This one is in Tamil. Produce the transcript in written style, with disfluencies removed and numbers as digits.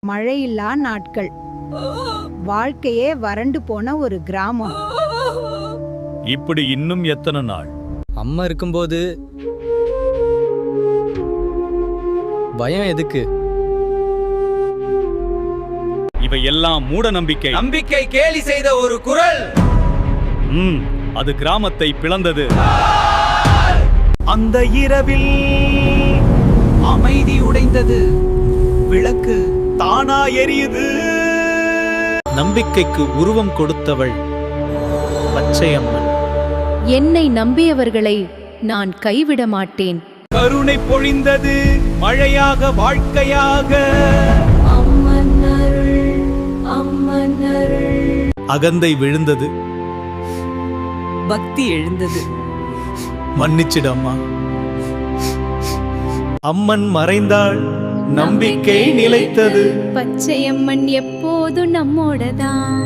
மழையில்லா நாட்கள், வாழ்க்கையே வறண்டு போன ஒரு கிராமம். இப்படி இன்னும் எத்தனை நாள்? அம்மா இருக்கும்போது பயம் எதுக்கு? இவை எல்லாம் மூட நம்பிக்கை. நம்பிக்கை கேலி செய்த ஒரு குரல். அது கிராமத்தை பிளந்தது. அந்த இரவில் அமைதி உடைந்தது. விளக்கு தானா எரியுது. நம்பிக்கைக்கு உருவம் கொடுத்தவள் பச்சையம்மன். என்னை நம்பியவர்களை நான் கைவிட மாட்டேன். கருணை பொழிந்தது, மழையாக, வாழ்க்கையாக. அகந்தை விழுந்தது, பக்தி எழுந்தது. மன்னிச்சிடம்மா. அம்மன் மறைந்தாள், நம்பிக்கை நிலைத்தது. பச்சையம்மன் எப்போது நம்மோடதான்.